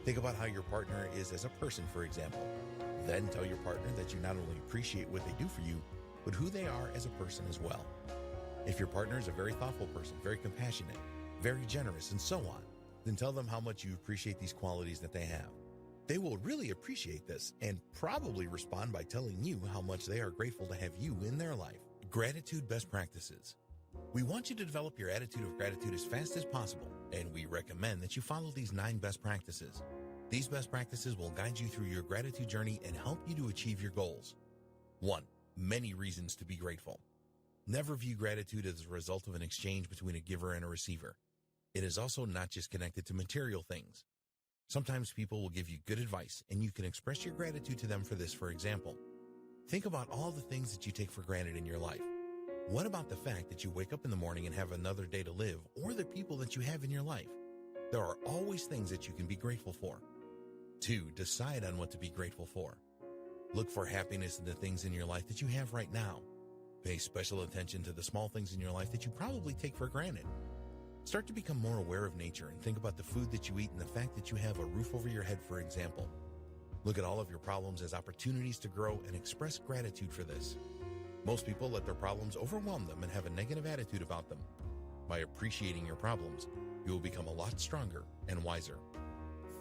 Think about how your partner is as a person, for example. Then tell your partner that you not only appreciate what they do for you, but who they are as a person as well. If your partner is a very thoughtful person, very compassionate, very generous, and so on, then tell them how much you appreciate these qualities that they have. They will really appreciate this and probably respond by telling you how much they are grateful to have you in their life. Gratitude best practices. We want you to develop your attitude of gratitude as fast as possible, and we recommend that you follow these 9 best practices. These best practices will guide you through your gratitude journey and help you to achieve your goals. 1. Many reasons to be grateful. Never view gratitude as a result of an exchange between a giver and a receiver. It is also not just connected to material things. Sometimes people will give you good advice, and you can express your gratitude to them for this. For example, think about all the things that you take for granted in your life. What about the fact that you wake up in the morning and have another day to live, or the people that you have in your life? There are always things that you can be grateful for. 2. Decide on what to be grateful for. Look for happiness in the things in your life that you have right now. Pay special attention to the small things in your life that you probably take for granted. Start to become more aware of nature and think about the food that you eat and the fact that you have a roof over your head, for example. Look at all of your problems as opportunities to grow and express gratitude for this. Most people let their problems overwhelm them and have a negative attitude about them. By appreciating your problems, you will become a lot stronger and wiser.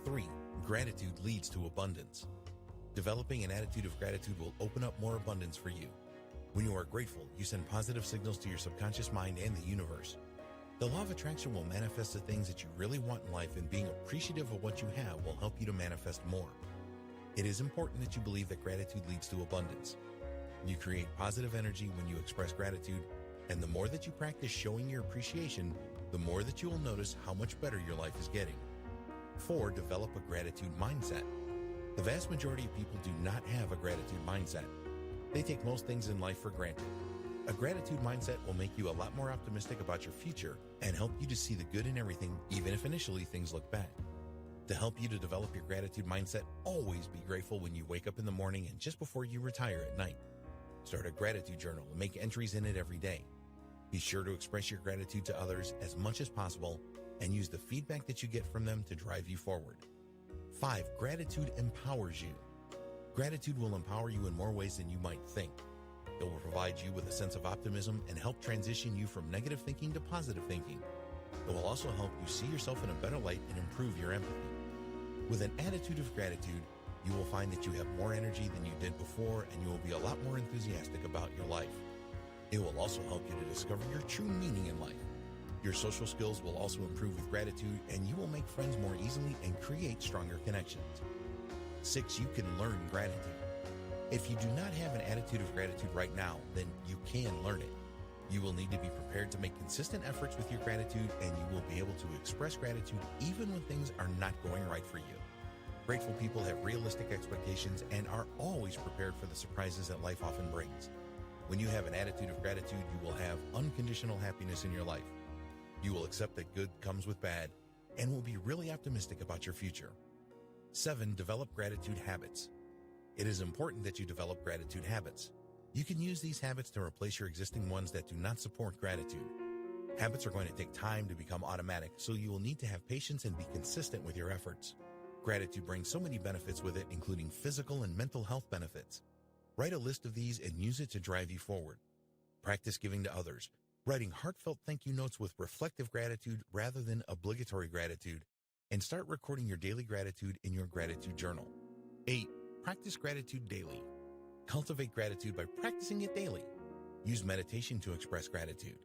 3. Gratitude leads to abundance. Developing an attitude of gratitude will open up more abundance for you. When you are grateful, you send positive signals to your subconscious mind and the universe. The law of attraction will manifest the things that you really want in life, and being appreciative of what you have will help you to manifest more. It is important that you believe that gratitude leads to abundance. You create positive energy when you express gratitude, and the more that you practice showing your appreciation, the more that you will notice how much better your life is getting. 4. Develop a gratitude mindset. The vast majority of people do not have a gratitude mindset. They take most things in life for granted. A gratitude mindset will make you a lot more optimistic about your future and help you to see the good in everything, even if initially things look bad. To help you to develop your gratitude mindset, always be grateful when you wake up in the morning and just before you retire at night. Start a gratitude journal and make entries in it every day. Be sure to express your gratitude to others as much as possible and use the feedback that you get from them to drive you forward. 5. Gratitude empowers you. Gratitude will empower you in more ways than you might think. It will provide you with a sense of optimism and help transition you from negative thinking to positive thinking. It will also help you see yourself in a better light and improve your empathy. With an attitude of gratitude, you will find that you have more energy than you did before, and you will be a lot more enthusiastic about your life. It will also help you to discover your true meaning in life. Your social skills will also improve with gratitude, and you will make friends more easily and create stronger connections. 6. You can learn gratitude. If you do not have an attitude of gratitude right now, then you can learn it. You will need to be prepared to make consistent efforts with your gratitude, and you will be able to express gratitude even when things are not going right for you. Grateful people have realistic expectations and are always prepared for the surprises that life often brings. When you have an attitude of gratitude, you will have unconditional happiness in your life. You will accept that good comes with bad and will be really optimistic about your future. 7. Develop gratitude habits. It is important that you develop gratitude habits. You can use these habits to replace your existing ones that do not support gratitude. Habits are going to take time to become automatic, so you will need to have patience and be consistent with your efforts. Gratitude brings so many benefits with it, including physical and mental health benefits. Write a list of these and use it to drive you forward. Practice giving to others, writing heartfelt thank you notes with reflective gratitude rather than obligatory gratitude, and start recording your daily gratitude in your gratitude journal. 8. Practice gratitude daily. Cultivate gratitude by practicing it daily. Use meditation to express gratitude.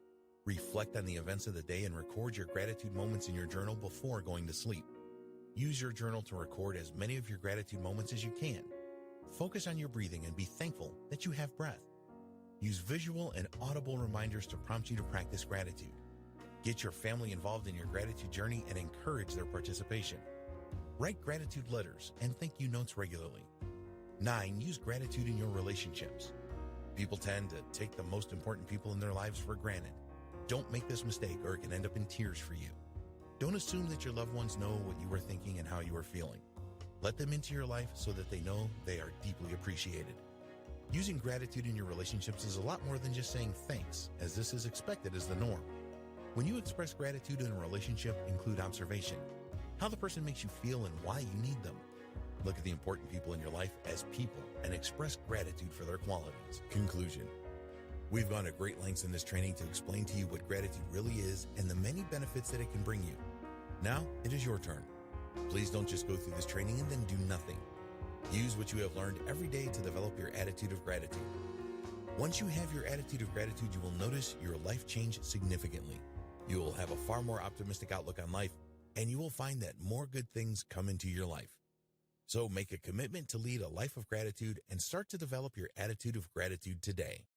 Reflect on the events of the day and record your gratitude moments in your journal before going to sleep. Use your journal to record as many of your gratitude moments as you can. Focus on your breathing and be thankful that you have breath. Use visual and audible reminders to prompt you to practice gratitude. Get your family involved in your gratitude journey and encourage their participation. Write gratitude letters and thank you notes regularly. 9. Use gratitude in your relationships. People tend to take the most important people in their lives for granted. Don't make this mistake or it can end up in tears for you. Don't assume that your loved ones know what you are thinking and how you are feeling. Let them into your life so that they know they are deeply appreciated. Using gratitude in your relationships is a lot more than just saying thanks, as this is expected as the norm. When you express gratitude in a relationship, include observation, how the person makes you feel and why you need them. Look at the important people in your life as people and express gratitude for their qualities. Conclusion. We've gone to great lengths in this training to explain to you what gratitude really is and the many benefits that it can bring you. Now, it is your turn. Please don't just go through this training and then do nothing. Use what you have learned every day to develop your attitude of gratitude. Once you have your attitude of gratitude, you will notice your life change significantly. You will have a far more optimistic outlook on life, and you will find that more good things come into your life. So make a commitment to lead a life of gratitude and start to develop your attitude of gratitude today.